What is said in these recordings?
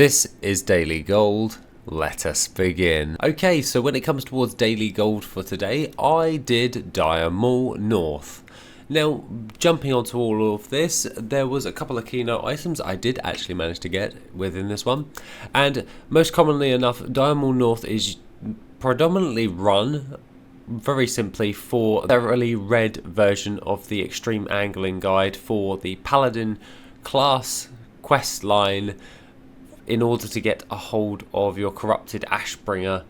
This is Daily Gold. Let us begin. Okay, so when it comes towards Daily Gold for today, I did Diamond North. Now, jumping onto all of this, there was a couple of keynote items I did actually manage to get within this one. And most commonly enough, Diamond North is predominantly run very simply for the thoroughly read version of the Extreme Angling Guide for the Paladin class quest line, in order to get a hold of your corrupted Ashbringer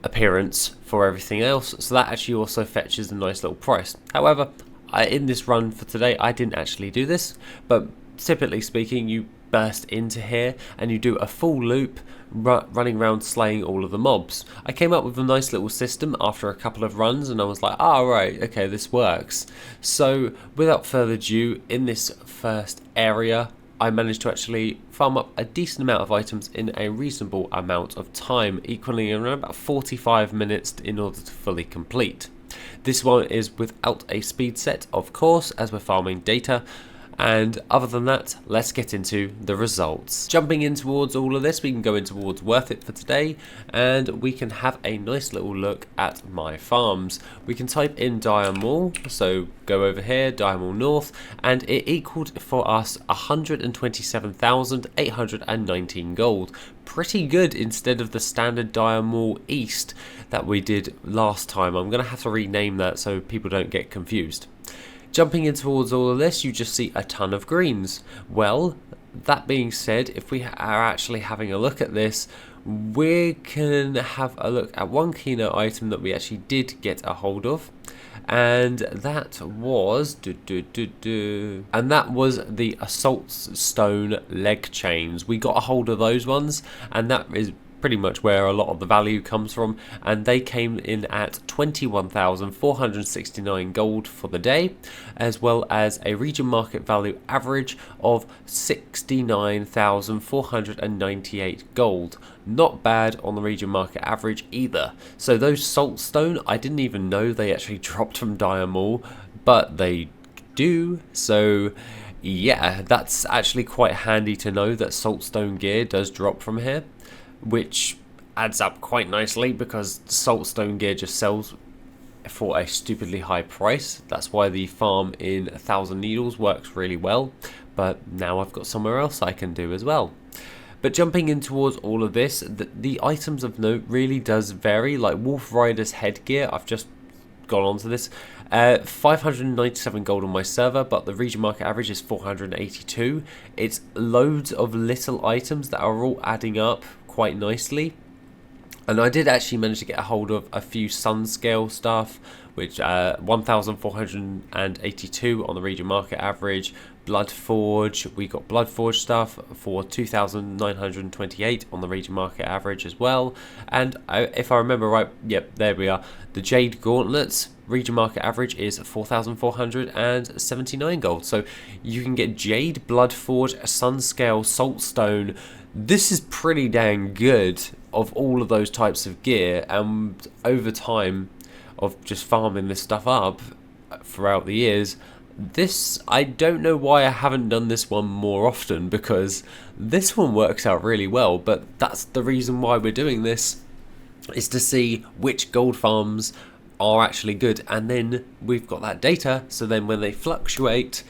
appearance for everything else. So that actually also fetches a nice little price. However, in this run for today, I didn't actually do this, but typically speaking, you burst into here and you do a full loop running around slaying all of the mobs. I came up with a nice little system after a couple of runs and I was like, oh right, okay, this works. So without further ado, in this first area, I managed to actually farm up a decent amount of items in a reasonable amount of time, equaling around about 45 minutes in order to fully complete. This one is without a speed set, of course, as we're farming data. And other than that, let's get into the results. Jumping in towards all of this, we can go in towards Worth It for today, and we can have a nice little look at my farms. We can type in Diamond, so go over here, Diamond North, and it equaled for us 127,819 gold. Pretty good instead of the standard Diamond East that we did last time. I'm going to have to rename that so people don't get confused. Jumping in towards all of this, you just see a ton of greens. Well, that being said, if we are actually having a look at this, we can have a look at one keynote item that we actually did get a hold of, and that was and that was the Assault Stone leg chains. We got a hold of those ones, and that is pretty much where a lot of the value comes from, and they came in at 21,469 gold for the day, as well as a region market value average of 69,498 gold. Not bad on the region market average either. So those Saltstone, I didn't even know they actually dropped from Diamond, but they do. So yeah, that's actually quite handy to know that Saltstone gear does drop from here, which adds up quite nicely because Saltstone gear just sells for a stupidly high price. That's why the farm in 1,000 Needles works really well, but now I've got somewhere else I can do as well. But jumping in towards all of this, the items of note really does vary. Like Wolf Rider's headgear, I've just gone on to this, 597 gold on my server, but the region market average is 482. It's loads of little items that are all adding up quite nicely, and I did actually manage to get a hold of a few sun scale stuff, which 1,482 on the region market average. Bloodforge, we got Bloodforge stuff for 2,928 on the region market average as well, and if I remember right, yep, there we are, the Jade Gauntlets region market average is 4,479 gold. So you can get Jade, Bloodforge, Sunscale, Saltstone. This is pretty dang good of all of those types of gear, and over time of just farming this stuff up throughout the years, this, I don't know why I haven't done this one more often, because this one works out really well, but that's the reason why we're doing this, is to see which gold farms are actually good, and then we've got that data, so then when they fluctuate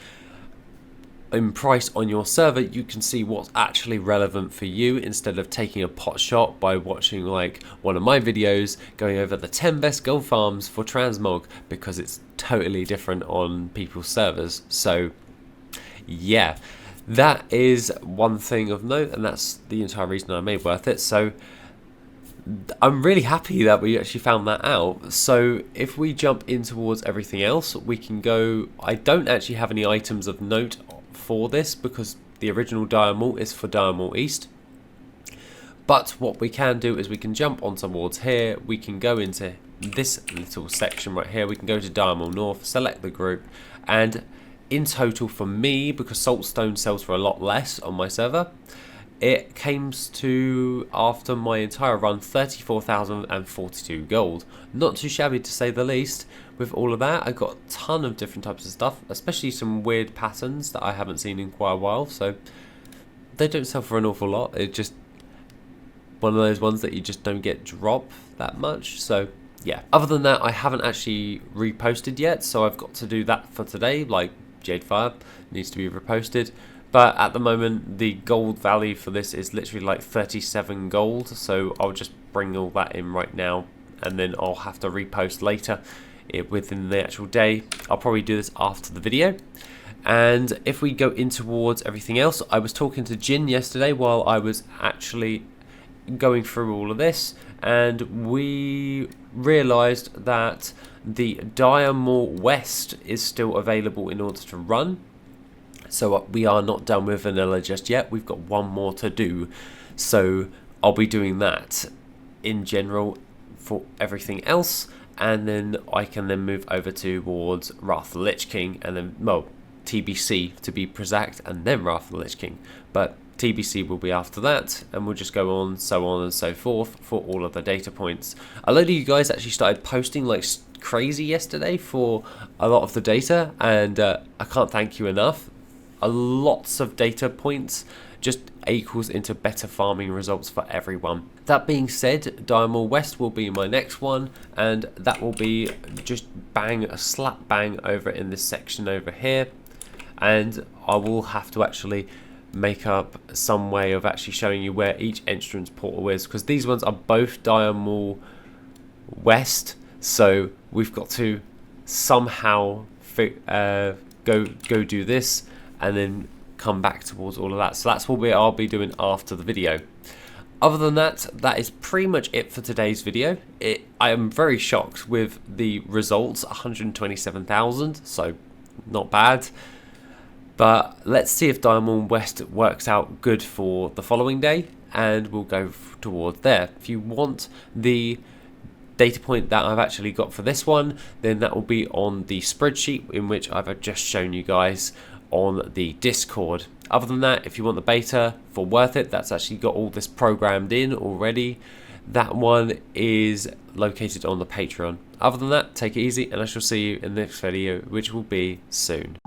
in price on your server, you can see what's actually relevant for you, instead of taking a pot shot by watching like one of my videos going over the 10 best gold farms for transmog, because it's totally different on people's servers. So yeah, that is one thing of note, and that's the entire reason I made Worth It. So I'm really happy that we actually found that out. So if we jump in towards everything else, we can go, I don't actually have any items of note for this because the original Diamond is for Diamond East, but what we can do is we can jump on towards here, we can go into this little section right here, we can go to Diamond North, select the group, and in total for me, because Saltstone sells for a lot less on my server, it came to, after my entire run, 34,042 gold. Not too shabby to say the least. With all of that, I got a ton of different types of stuff, especially some weird patterns that I haven't seen in quite a while. So they don't sell for an awful lot. It's just one of those ones that you just don't get drop that much. So yeah, other than that, I haven't actually reposted yet, so I've got to do that for today. Like 𝐆𝐀𝐿 needs to be reposted, but at the moment the gold value for this is literally like 37 gold, so I'll just bring all that in right now, and then I'll have to repost later within the actual day. I'll probably do this after the video. And if we go in towards everything else, I was talking to Jin yesterday while I was actually going through all of this, and we realized that the Dire Maul West is still available in order to run. So we are not done with vanilla just yet. We've got one more to do, so I'll be doing that in general for everything else, and then I can then move over towards Wrath of the Lich King, and then, well, TBC to be exact, and then Wrath of the Lich King. But TBC will be after that, and we'll just go on and so forth for all of the data points. A load of you guys actually started posting like crazy yesterday for a lot of the data, and I can't thank you enough. Lots of data points just equals into better farming results for everyone. That being said, Dire Maul West will be my next one, and that will be just slap bang over in this section over here, and I will have to actually make up some way of actually showing you where each entrance portal is, because these ones are both Dire Maul West, so we've got to somehow go do this and then come back towards all of that. So that's what I'll be doing after the video. Other than that, that is pretty much it for today's video. I am very shocked with the results, 127,000, so not bad. But let's see if Dire Maul West works out good for the following day, and we'll go towards there. If you want the data point that I've actually got for this one, then that will be on the spreadsheet in which I've just shown you guys on the Discord. Other than that, if you want the beta for Worth It, that's actually got all this programmed in already. That one is located on the Patreon. Other than that, take it easy, and I shall see you in the next video, which will be soon.